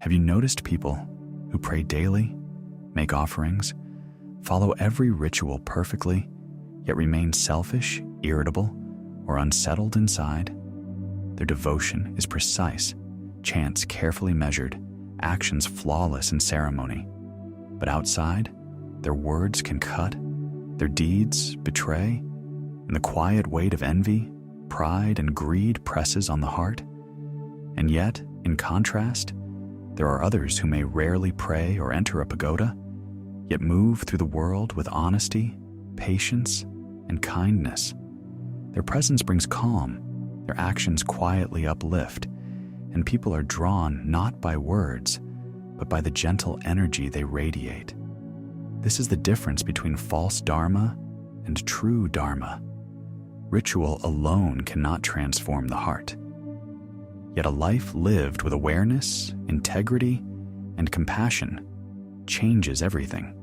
Have you noticed people who pray daily, make offerings, follow every ritual perfectly, yet remain selfish, irritable, or unsettled inside? Their devotion is precise, chants carefully measured, actions flawless in ceremony. But outside, their words can cut, their deeds betray, and the quiet weight of envy, pride, and greed presses on the heart. And yet, in contrast, there are others who may rarely pray or enter a pagoda, yet move through the world with honesty, patience, and kindness. Their presence brings calm, their actions quietly uplift, and people are drawn not by words, but by the gentle energy they radiate. This is the difference between false Dharma and true Dharma. Ritual alone cannot transform the heart. Yet a life lived with awareness, integrity, and compassion changes everything,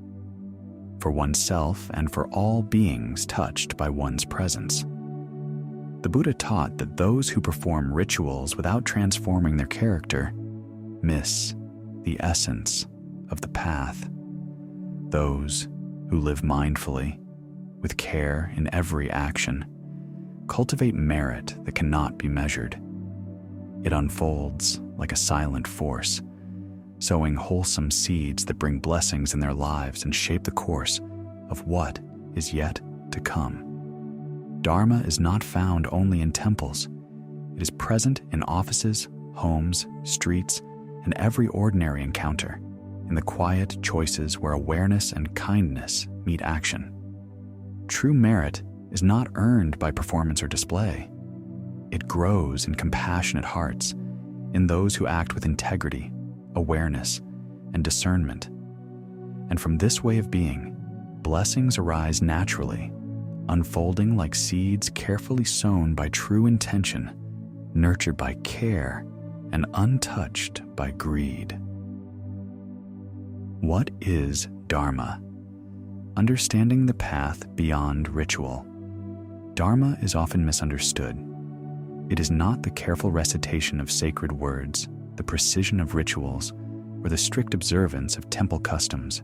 for oneself and for all beings touched by one's presence. The Buddha taught that those who perform rituals without transforming their character miss the essence of the path. Those who live mindfully, with care in every action, cultivate merit that cannot be measured. It unfolds like a silent force, sowing wholesome seeds that bring blessings in their lives and shape the course of what is yet to come. Dharma is not found only in temples. It is present in offices, homes, streets, and every ordinary encounter, in the quiet choices where awareness and kindness meet action. True merit is not earned by performance or display. It grows in compassionate hearts, in those who act with integrity, awareness, and discernment. And from this way of being, blessings arise naturally, unfolding like seeds carefully sown by true intention, nurtured by care, and untouched by greed. What is Dharma? Understanding the path beyond ritual. Dharma is often misunderstood. It is not the careful recitation of sacred words, the precision of rituals, or the strict observance of temple customs.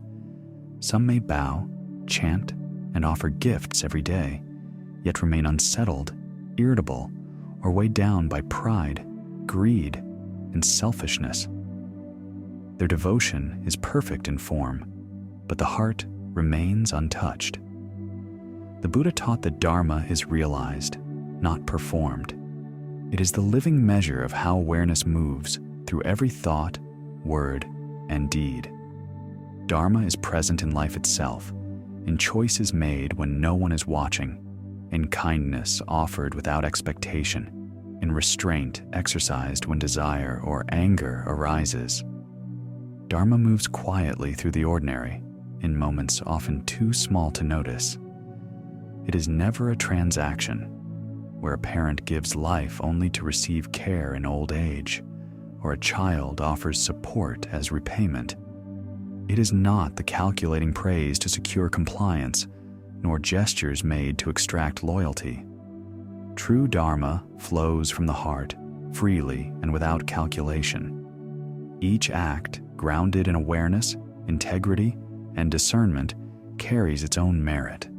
Some may bow, chant, and offer gifts every day, yet remain unsettled, irritable, or weighed down by pride, greed, and selfishness. Their devotion is perfect in form, but the heart remains untouched. The Buddha taught that Dharma is realized, not performed. It is the living measure of how awareness moves through every thought, word, and deed. Dharma is present in life itself, in choices made when no one is watching, in kindness offered without expectation, in restraint exercised when desire or anger arises. Dharma moves quietly through the ordinary, in moments often too small to notice. It is never a transaction, where a parent gives life only to receive care in old age, or a child offers support as repayment. It is not the calculating praise to secure compliance, nor gestures made to extract loyalty. True Dharma flows from the heart, freely and without calculation. Each act, grounded in awareness, integrity, and discernment, carries its own merit.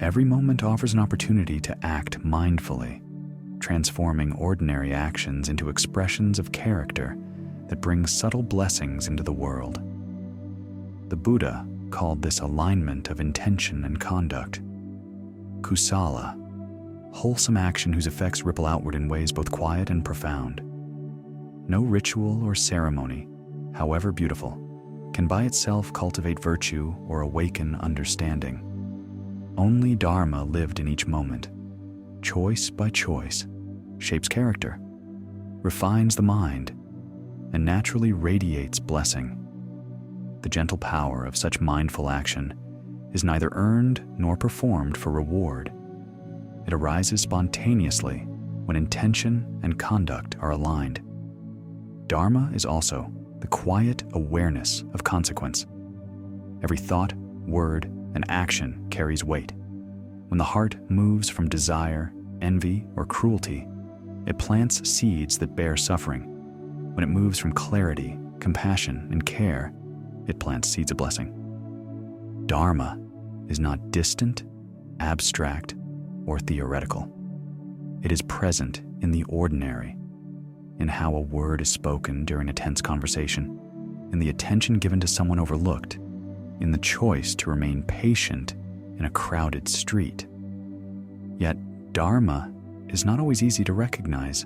Every moment offers an opportunity to act mindfully, transforming ordinary actions into expressions of character that bring subtle blessings into the world. The Buddha called this alignment of intention and conduct. Kusala, wholesome action whose effects ripple outward in ways both quiet and profound. No ritual or ceremony, however beautiful, can by itself cultivate virtue or awaken understanding. Only Dharma lived in each moment, choice by choice, shapes character, refines the mind, and naturally radiates blessing. The gentle power of such mindful action is neither earned nor performed for reward. It arises spontaneously when intention and conduct are aligned. Dharma is also the quiet awareness of consequence. Every thought, word, and action carries weight. When the heart moves from desire, envy, or cruelty, it plants seeds that bear suffering. When it moves from clarity, compassion, and care, it plants seeds of blessing. Dharma is not distant, abstract, or theoretical. It is present in the ordinary, in how a word is spoken during a tense conversation, in the attention given to someone overlooked, in the choice to remain patient in a crowded street. Yet, Dharma is not always easy to recognize.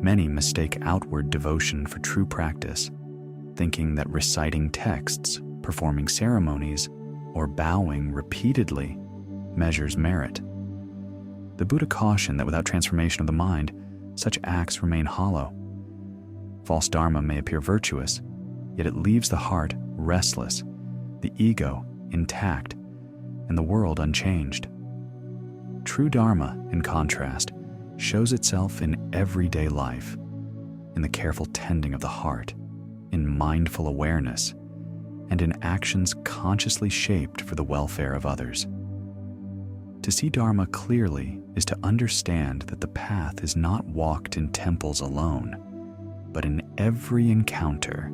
Many mistake outward devotion for true practice, thinking that reciting texts, performing ceremonies, or bowing repeatedly measures merit. The Buddha cautioned that without transformation of the mind, such acts remain hollow. False dharma may appear virtuous, yet it leaves the heart restless, the ego intact, and the world unchanged. True dharma, in contrast, shows itself in everyday life, in the careful tending of the heart, in mindful awareness, and in actions consciously shaped for the welfare of others. To see Dharma clearly is to understand that the path is not walked in temples alone, but in every encounter,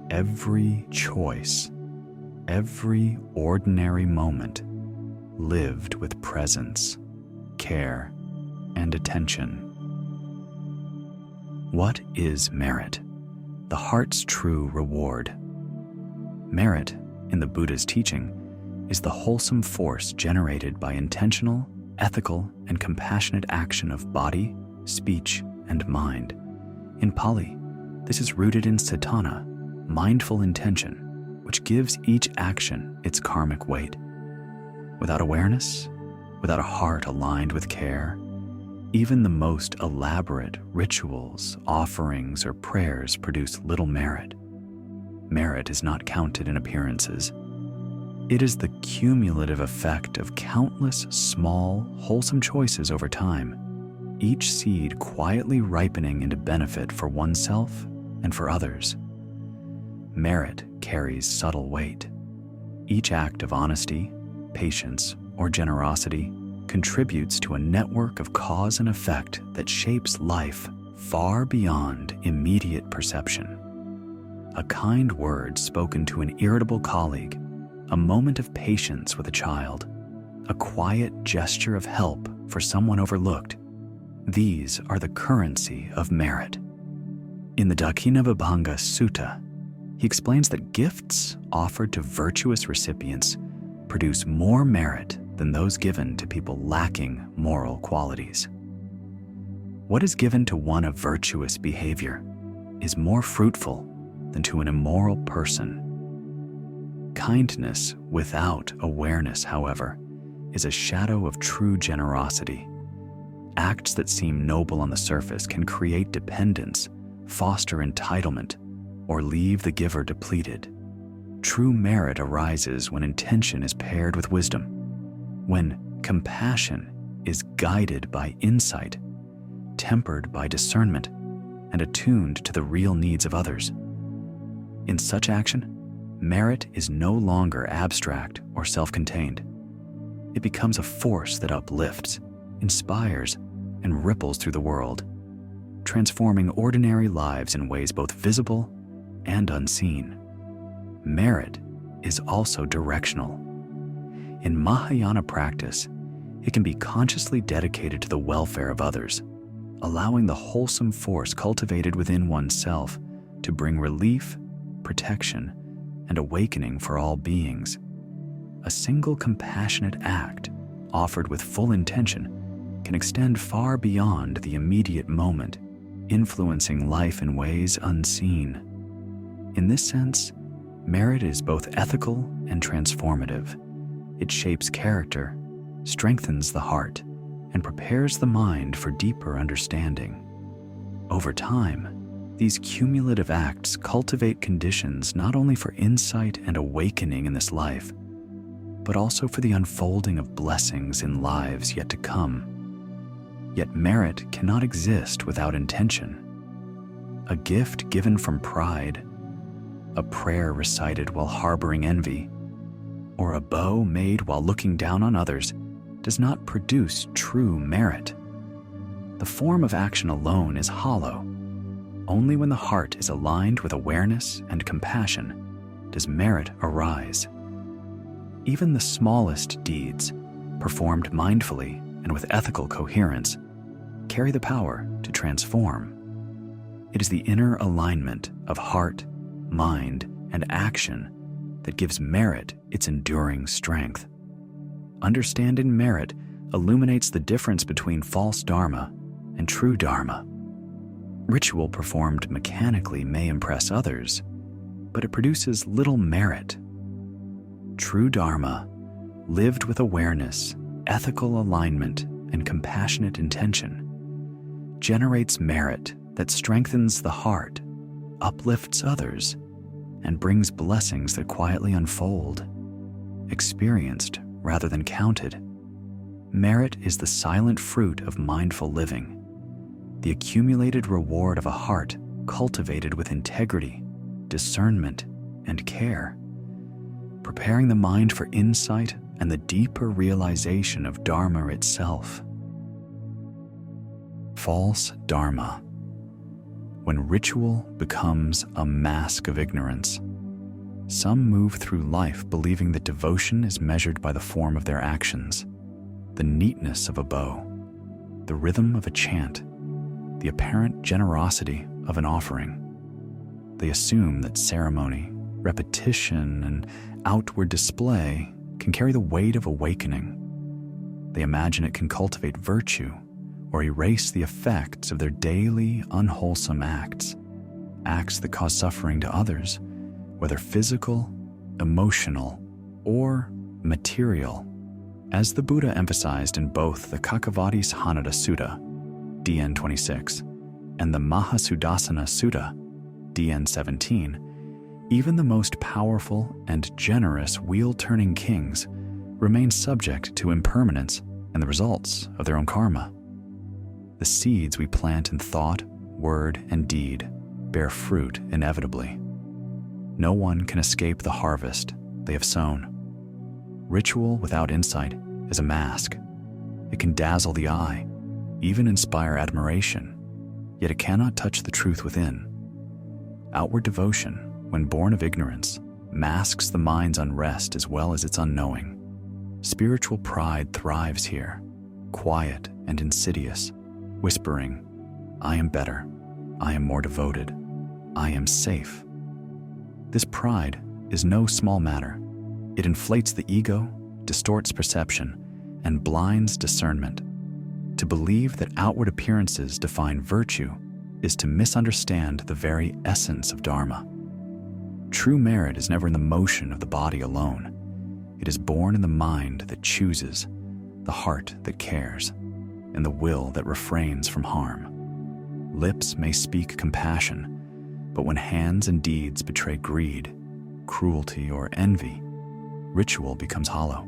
every choice, every ordinary moment, lived with presence, care, and attention. What is merit? The heart's true reward. Merit, in the Buddha's teaching, is the wholesome force generated by intentional, ethical, and compassionate action of body, speech, and mind. In Pali, this is rooted in cetana, mindful intention, which gives each action its karmic weight. Without awareness, without a heart aligned with care, even the most elaborate rituals, offerings, or prayers produce little merit. Merit is not counted in appearances. It is the cumulative effect of countless small, wholesome choices over time, each seed quietly ripening into benefit for oneself and for others. Merit carries subtle weight. Each act of honesty, patience, or generosity contributes to a network of cause and effect that shapes life far beyond immediate perception. A kind word spoken to an irritable colleague, a moment of patience with a child, a quiet gesture of help for someone overlooked. These are the currency of merit. In the Dakhinavibhanga Sutta, he explains that gifts offered to virtuous recipients produce more merit than those given to people lacking moral qualities. What is given to one of virtuous behavior is more fruitful than to an immoral person. Kindness without awareness, however, is a shadow of true generosity. Acts that seem noble on the surface can create dependence, foster entitlement, or leave the giver depleted. True merit arises when intention is paired with wisdom, when compassion is guided by insight, tempered by discernment, and attuned to the real needs of others. In such action, merit is no longer abstract or self-contained. It becomes a force that uplifts, inspires, and ripples through the world, transforming ordinary lives in ways both visible and unseen. Merit is also directional. In Mahayana practice, it can be consciously dedicated to the welfare of others, allowing the wholesome force cultivated within oneself to bring relief, protection, and awakening for all beings. A single compassionate act, offered with full intention, can extend far beyond the immediate moment, influencing life in ways unseen. In this sense, merit is both ethical and transformative. It shapes character, strengthens the heart, and prepares the mind for deeper understanding. Over time, these cumulative acts cultivate conditions not only for insight and awakening in this life, but also for the unfolding of blessings in lives yet to come. Yet merit cannot exist without intention. A gift given from pride, a prayer recited while harboring envy, or a bow made while looking down on others does not produce true merit. The form of action alone is hollow. Only when the heart is aligned with awareness and compassion does merit arise. Even the smallest deeds, performed mindfully and with ethical coherence, carry the power to transform. It is the inner alignment of heart, mind, and action that gives merit its enduring strength. Understanding merit illuminates the difference between false dharma and true dharma. Ritual performed mechanically may impress others, but it produces little merit. True dharma, lived with awareness, ethical alignment, and compassionate intention, generates merit that strengthens the heart, uplifts others, and brings blessings that quietly unfold, experienced rather than counted. Merit is the silent fruit of mindful living, the accumulated reward of a heart cultivated with integrity, discernment, and care, preparing the mind for insight and the deeper realization of Dharma itself. False Dharma. When ritual becomes a mask of ignorance, some move through life believing that devotion is measured by the form of their actions, the neatness of a bow, the rhythm of a chant, the apparent generosity of an offering. They assume that ceremony, repetition, and outward display can carry the weight of awakening. They imagine it can cultivate virtue or erase the effects of their daily unwholesome acts that cause suffering to others, whether physical, emotional, or material. As the Buddha emphasized in both the Kakavati's Hanada Sutta, DN 26, and the Mahasudassana Sutta, DN 17, even the most powerful and generous wheel-turning kings remain subject to impermanence and the results of their own karma. The seeds we plant in thought, word, and deed bear fruit inevitably. No one can escape the harvest they have sown. Ritual without insight is a mask. It can dazzle the eye, even inspire admiration, yet it cannot touch the truth within. Outward devotion, when born of ignorance, masks the mind's unrest as well as its unknowing. Spiritual pride thrives here, quiet and insidious, whispering, "I am better, I am more devoted, I am safe." This pride is no small matter. It inflates the ego, distorts perception, and blinds discernment. To believe that outward appearances define virtue is to misunderstand the very essence of Dharma. True merit is never in the motion of the body alone. It is born in the mind that chooses, the heart that cares, and the will that refrains from harm. Lips may speak compassion, but when hands and deeds betray greed, cruelty, or envy, ritual becomes hollow.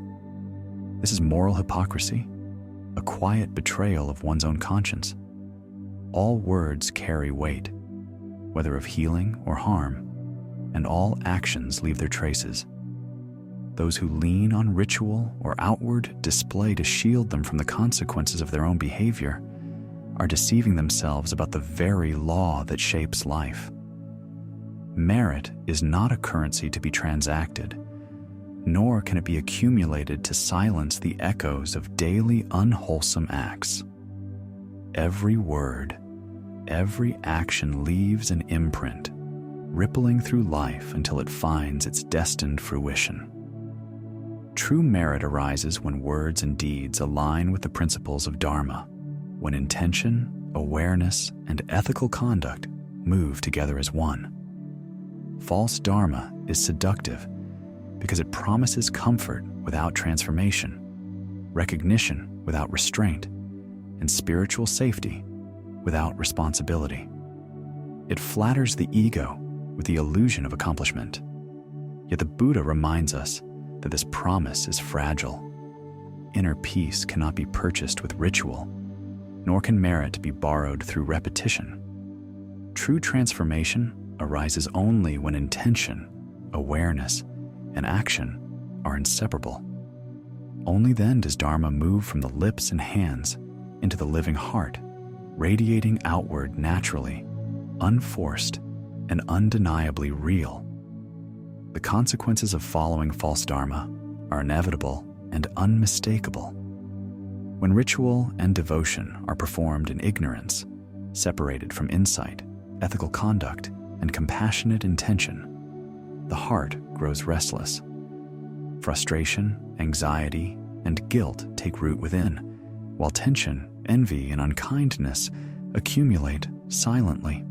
This is moral hypocrisy, a quiet betrayal of one's own conscience. All words carry weight, whether of healing or harm, and all actions leave their traces. Those who lean on ritual or outward display to shield them from the consequences of their own behavior are deceiving themselves about the very law that shapes life. Merit is not a currency to be transacted, nor can it be accumulated to silence the echoes of daily unwholesome acts. Every word, every action leaves an imprint, rippling through life until it finds its destined fruition. True merit arises when words and deeds align with the principles of Dharma, when intention, awareness, and ethical conduct move together as one. False Dharma is seductive because it promises comfort without transformation, recognition without restraint, and spiritual safety without responsibility. It flatters the ego with the illusion of accomplishment. Yet the Buddha reminds us that this promise is fragile. Inner peace cannot be purchased with ritual, nor can merit be borrowed through repetition. True transformation arises only when intention, awareness, and action are inseparable. Only then does Dharma move from the lips and hands into the living heart, radiating outward naturally unforced, and undeniably real. The consequences of following false dharma are inevitable and unmistakable. When ritual and devotion are performed in ignorance, separated from insight, ethical conduct, and compassionate intention, the heart grows restless. Frustration, anxiety, and guilt take root within, while tension, envy, and unkindness accumulate silently.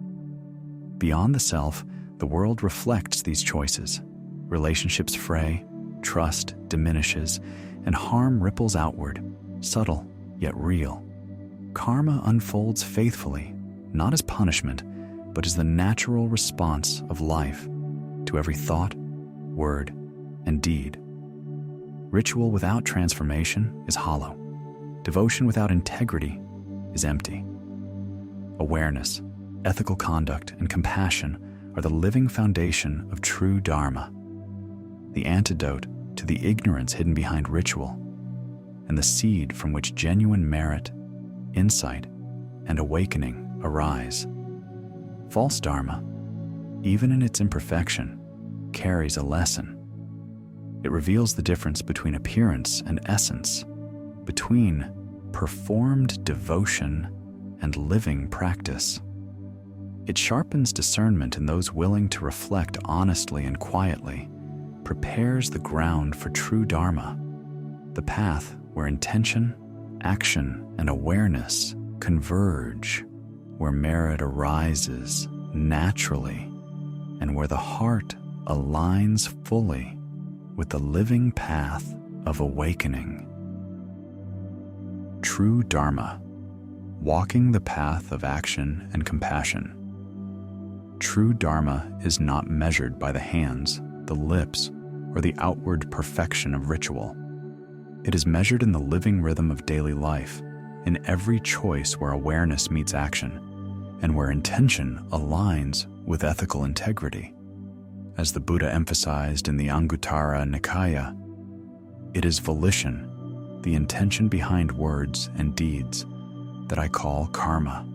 Beyond the self, the world reflects these choices. Relationships fray, trust diminishes, and harm ripples outward, subtle yet real. Karma unfolds faithfully, not as punishment, but as the natural response of life to every thought, word, and deed. Ritual without transformation is hollow. Devotion without integrity is empty. Awareness, ethical conduct, and compassion are the living foundation of true Dharma, the antidote to the ignorance hidden behind ritual, and the seed from which genuine merit, insight, and awakening arise. False Dharma, even in its imperfection, carries a lesson. It reveals the difference between appearance and essence, between performed devotion and living practice. It sharpens discernment in those willing to reflect honestly and quietly, prepares the ground for true Dharma, the path where intention, action, and awareness converge, where merit arises naturally, and where the heart aligns fully with the living path of awakening. True Dharma, walking the path of action and compassion. True Dharma is not measured by the hands, the lips, or the outward perfection of ritual. It is measured in the living rhythm of daily life, in every choice where awareness meets action, and where intention aligns with ethical integrity. As the Buddha emphasized in the Anguttara Nikaya, it is volition, the intention behind words and deeds, that I call karma.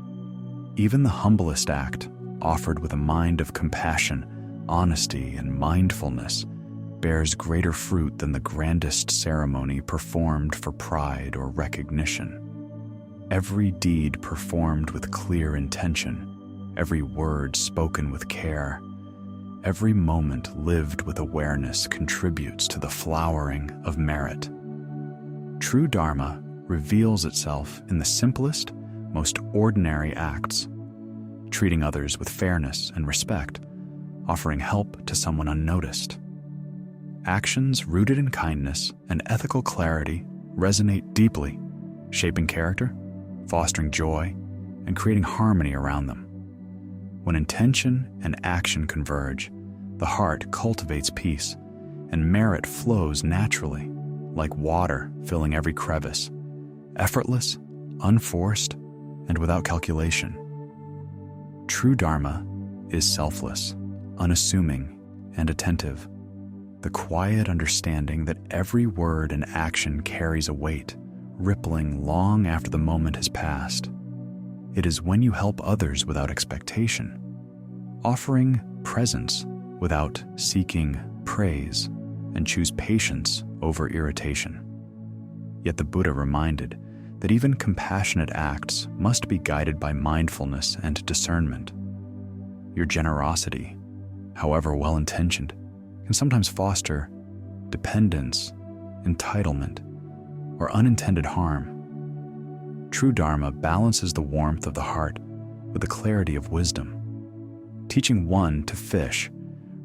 Even the humblest act, offered with a mind of compassion, honesty, and mindfulness, bears greater fruit than the grandest ceremony performed for pride or recognition. Every deed performed with clear intention, every word spoken with care, every moment lived with awareness contributes to the flowering of merit. True Dharma reveals itself in the simplest, most ordinary acts, treating others with fairness and respect, offering help to someone unnoticed. Actions rooted in kindness and ethical clarity resonate deeply, shaping character, fostering joy, and creating harmony around them. When intention and action converge, the heart cultivates peace, and merit flows naturally, like water filling every crevice, effortless, unforced, and without calculation. True Dharma is selfless, unassuming, and attentive, the quiet understanding that every word and action carries a weight, rippling long after the moment has passed. It is when you help others without expectation, offering presence without seeking praise, and choose patience over irritation. Yet the Buddha reminded that even compassionate acts must be guided by mindfulness and discernment. Your generosity, however well-intentioned, can sometimes foster dependence, entitlement, or unintended harm. True Dharma balances the warmth of the heart with the clarity of wisdom, teaching one to fish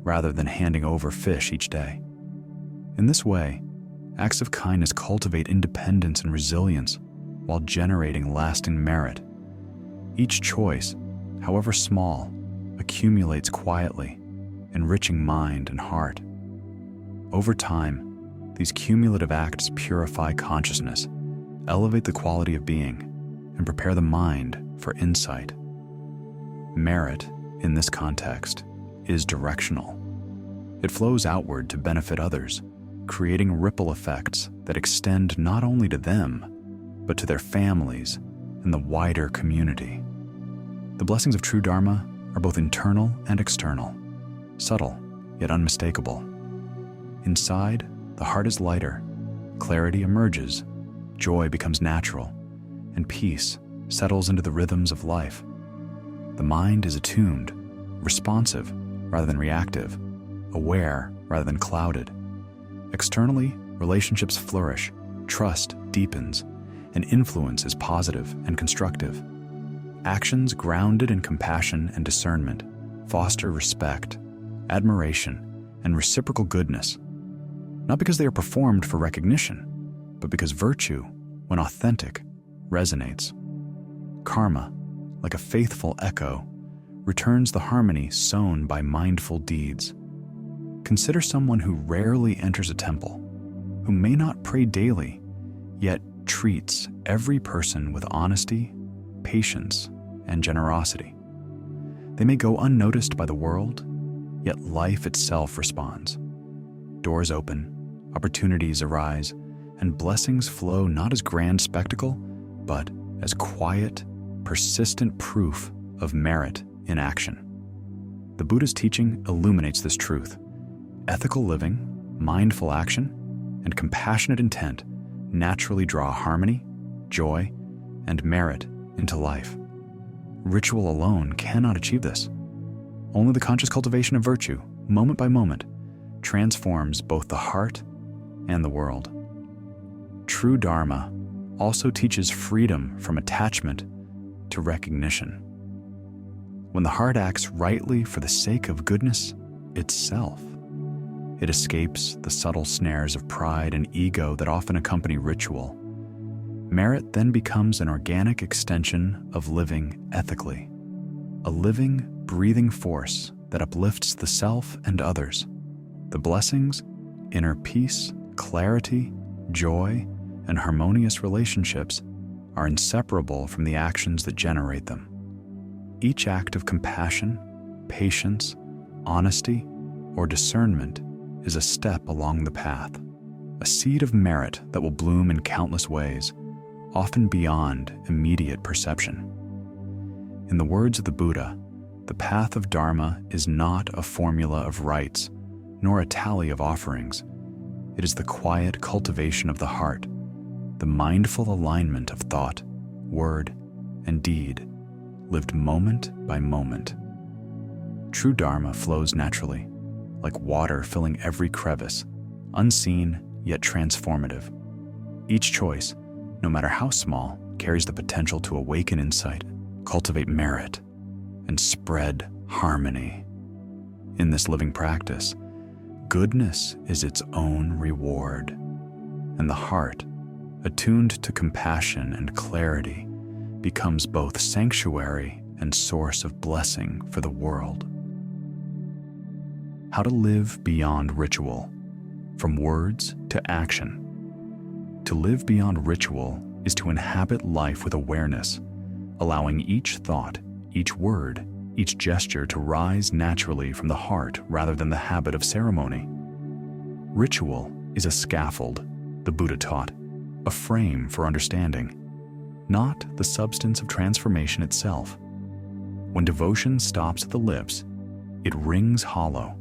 rather than handing over fish each day. In this way, acts of kindness cultivate independence and resilience while generating lasting merit. Each choice, however small, accumulates quietly, enriching mind and heart. Over time, these cumulative acts purify consciousness, elevate the quality of being, and prepare the mind for insight. Merit, in this context, is directional. It flows outward to benefit others, creating ripple effects that extend not only to them, but to their families and the wider community. The blessings of true Dharma are both internal and external, subtle yet unmistakable. Inside, the heart is lighter, clarity emerges, joy becomes natural, and peace settles into the rhythms of life. The mind is attuned, responsive rather than reactive, aware rather than clouded. Externally, relationships flourish, trust deepens, and influence is positive and constructive. Actions grounded in compassion and discernment foster respect, admiration, and reciprocal goodness, not because they are performed for recognition, but because virtue, when authentic, resonates. Karma, like a faithful echo, returns the harmony sown by mindful deeds. Consider someone who rarely enters a temple, who may not pray daily, yet treats every person with honesty, patience, and generosity. They may go unnoticed by the world, yet life itself responds. Doors open, opportunities arise, and blessings flow not as grand spectacle, but as quiet, persistent proof of merit in action. The Buddha's teaching illuminates this truth. Ethical living, mindful action, and compassionate intent naturally draw harmony, joy, and merit into life. Ritual alone cannot achieve this. Only the conscious cultivation of virtue, moment by moment, transforms both the heart and the world. True Dharma also teaches freedom from attachment to recognition. When the heart acts rightly for the sake of goodness itself, it escapes the subtle snares of pride and ego that often accompany ritual. Merit then becomes an organic extension of living ethically, a living, breathing force that uplifts the self and others. The blessings, inner peace, clarity, joy, and harmonious relationships are inseparable from the actions that generate them. Each act of compassion, patience, honesty, or discernment is a step along the path, a seed of merit that will bloom in countless ways, often beyond immediate perception. In the words of the Buddha, the path of Dharma is not a formula of rites, nor a tally of offerings. It is the quiet cultivation of the heart, the mindful alignment of thought, word, and deed, lived moment by moment. True Dharma flows naturally, like water filling every crevice, unseen yet transformative. Each choice, no matter how small, carries the potential to awaken insight, cultivate merit, and spread harmony. In this living practice, goodness is its own reward, and the heart, attuned to compassion and clarity, becomes both sanctuary and source of blessing for the world. How to live beyond ritual, from words to action. To live beyond ritual is to inhabit life with awareness, allowing each thought, each word, each gesture to rise naturally from the heart rather than the habit of ceremony. Ritual is a scaffold, the Buddha taught, a frame for understanding, not the substance of transformation itself. When devotion stops at the lips, it rings hollow.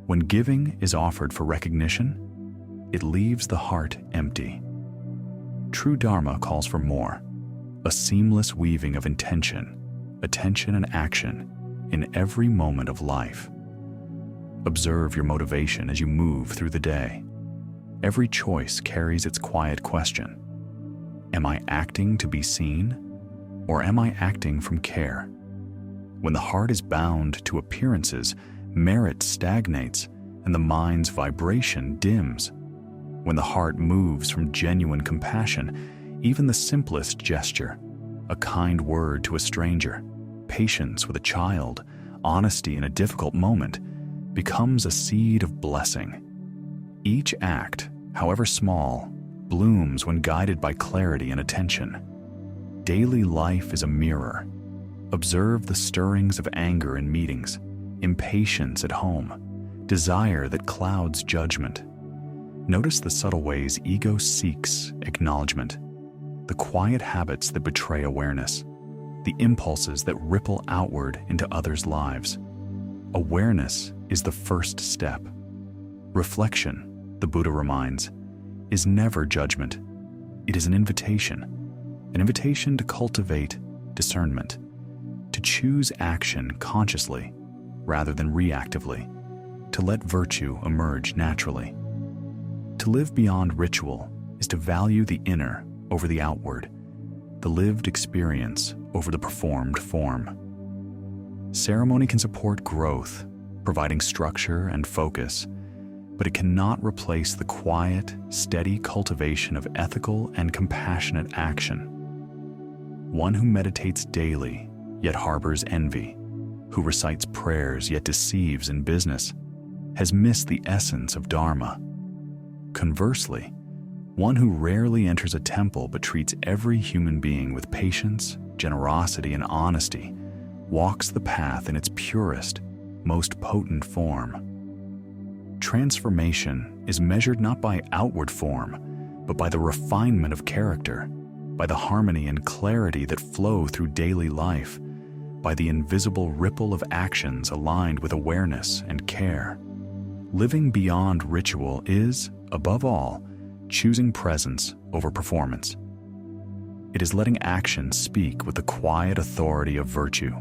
When giving is offered for recognition, it leaves the heart empty. True Dharma calls for more, a seamless weaving of intention, attention, and action in every moment of life. Observe your motivation as you move through the day. Every choice carries its quiet question. Am I acting to be seen, or am I acting from care? When the heart is bound to appearances, merit stagnates and the mind's vibration dims. When the heart moves from genuine compassion, even the simplest gesture, a kind word to a stranger, patience with a child, honesty in a difficult moment, becomes a seed of blessing. Each act, however small, blooms when guided by clarity and attention. Daily life is a mirror. Observe the stirrings of anger in meetings, impatience at home, desire that clouds judgment. Notice the subtle ways ego seeks acknowledgement, the quiet habits that betray awareness. the impulses that ripple outward into others' lives. Awareness is the first step. Reflection, the Buddha reminds, is never judgment. It is an invitation to cultivate discernment, to choose action consciously rather than reactively, to let virtue emerge naturally. To live beyond ritual is to value the inner over the outward, the lived experience over the performed form. Ceremony can support growth, providing structure and focus, but it cannot replace the quiet, steady cultivation of ethical and compassionate action. One who meditates daily, yet harbors envy, who recites prayers yet deceives in business, has missed the essence of Dharma. Conversely, one who rarely enters a temple but treats every human being with patience, generosity, and honesty walks the path in its purest, most potent form. Transformation is measured not by outward form, but by the refinement of character, by the harmony and clarity that flow through daily life, by the invisible ripple of actions aligned with awareness and care. Living beyond ritual is, above all, choosing presence over performance. It is letting action speak with the quiet authority of virtue,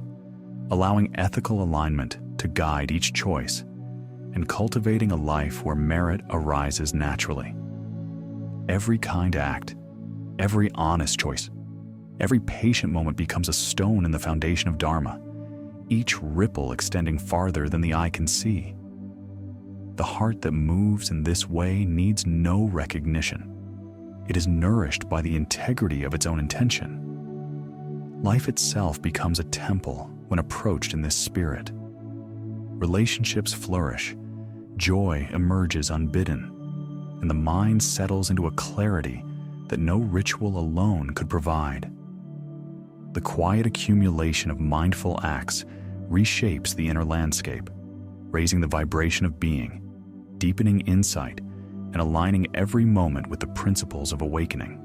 allowing ethical alignment to guide each choice, and cultivating a life where merit arises naturally. Every kind act, every honest choice, every patient moment becomes a stone in the foundation of Dharma, each ripple extending farther than the eye can see. The heart that moves in this way needs no recognition. It is nourished by the integrity of its own intention. Life itself becomes a temple when approached in this spirit. Relationships flourish, joy emerges unbidden, and the mind settles into a clarity that no ritual alone could provide. The quiet accumulation of mindful acts reshapes the inner landscape, raising the vibration of being, deepening insight, and aligning every moment with the principles of awakening.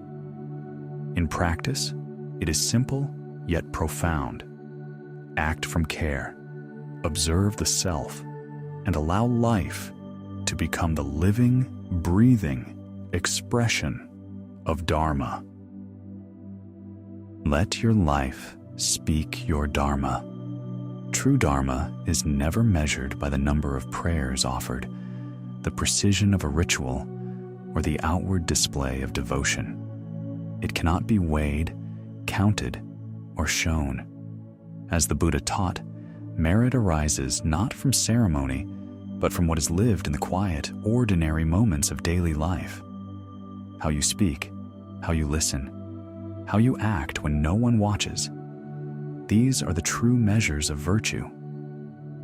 In practice, it is simple yet profound. Act from care, observe the self, and allow life to become the living, breathing expression of Dharma. Let your life speak your Dharma. True Dharma is never measured by the number of prayers offered, the precision of a ritual, or the outward display of devotion. It cannot be weighed, counted, or shown. As the Buddha taught, merit arises not from ceremony, but from what is lived in the quiet, ordinary moments of daily life. How you speak, how you listen, how you act when no one watches. These are the true measures of virtue.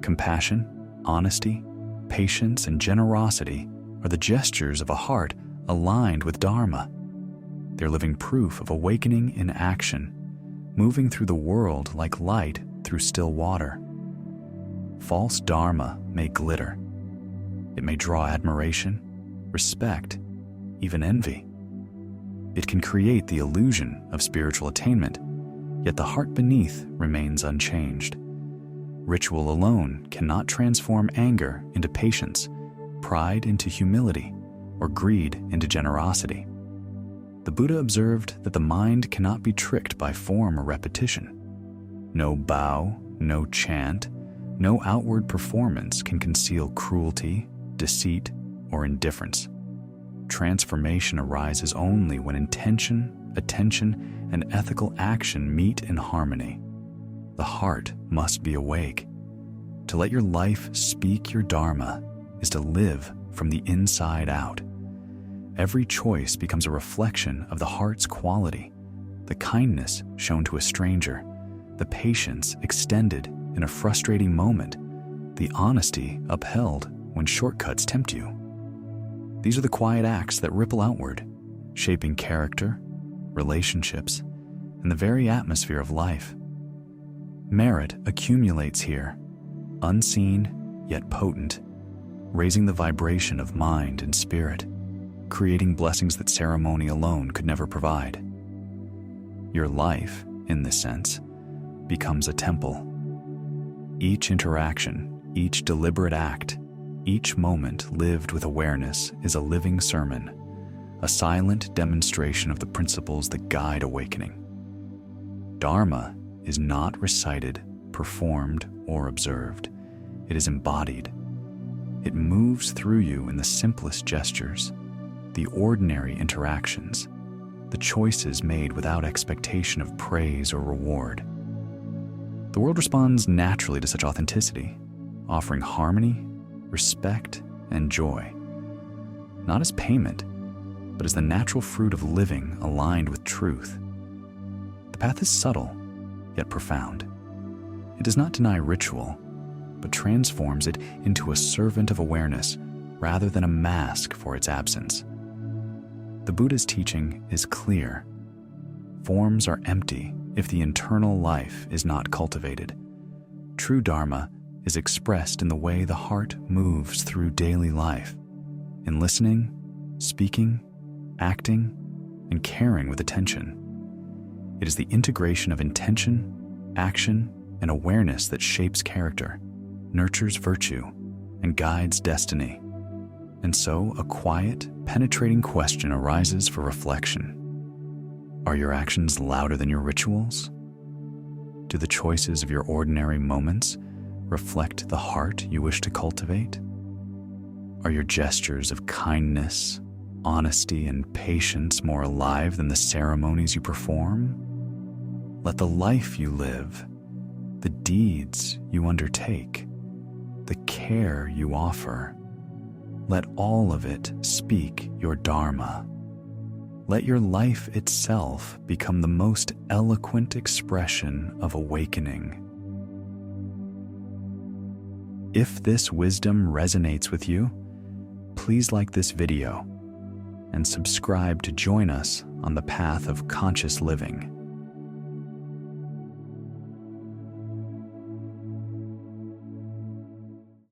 Compassion, honesty, patience, and generosity are the gestures of a heart aligned with Dharma. They're living proof of awakening in action, moving through the world like light through still water. False Dharma may glitter. It may draw admiration, respect, even envy. It can create the illusion of spiritual attainment, yet the heart beneath remains unchanged. Ritual alone cannot transform anger into patience, pride into humility, or greed into generosity. The Buddha observed that the mind cannot be tricked by form or repetition. No bow, no chant, no outward performance can conceal cruelty, deceit, or indifference. Transformation arises only when intention, attention, and ethical action meet in harmony. The heart must be awake. To let your life speak your Dharma is to live from the inside out. Every choice becomes a reflection of the heart's quality, the kindness shown to a stranger, the patience extended in a frustrating moment, the honesty upheld when shortcuts tempt you. These are the quiet acts that ripple outward, shaping character, relationships, and the very atmosphere of life. Merit accumulates here, unseen yet potent, raising the vibration of mind and spirit, creating blessings that ceremony alone could never provide. Your life, in this sense, becomes a temple. Each interaction, each deliberate act, each moment lived with awareness is a living sermon, a silent demonstration of the principles that guide awakening. Dharma is not recited, performed, or observed. It is embodied. It moves through you in the simplest gestures, the ordinary interactions, the choices made without expectation of praise or reward. The world responds naturally to such authenticity, offering harmony, respect, and joy, not as payment, but as the natural fruit of living aligned with truth. The path is subtle, yet profound. It does not deny ritual, but transforms it into a servant of awareness rather than a mask for its absence. The Buddha's teaching is clear. Forms are empty if the internal life is not cultivated. True Dharma is expressed in the way the heart moves through daily life, in listening, speaking, acting, and caring with attention. It is the integration of intention, action, and awareness that shapes character, nurtures virtue, and guides destiny. And so, a quiet, penetrating question arises for reflection. Are your actions louder than your rituals? Do the choices of your ordinary moments reflect the heart you wish to cultivate? Are your gestures of kindness, honesty, and patience more alive than the ceremonies you perform? Let the life you live, the deeds you undertake, the care you offer, let all of it speak your Dharma. Let your life itself become the most eloquent expression of awakening. If this wisdom resonates with you, please like this video and subscribe to join us on the path of conscious living.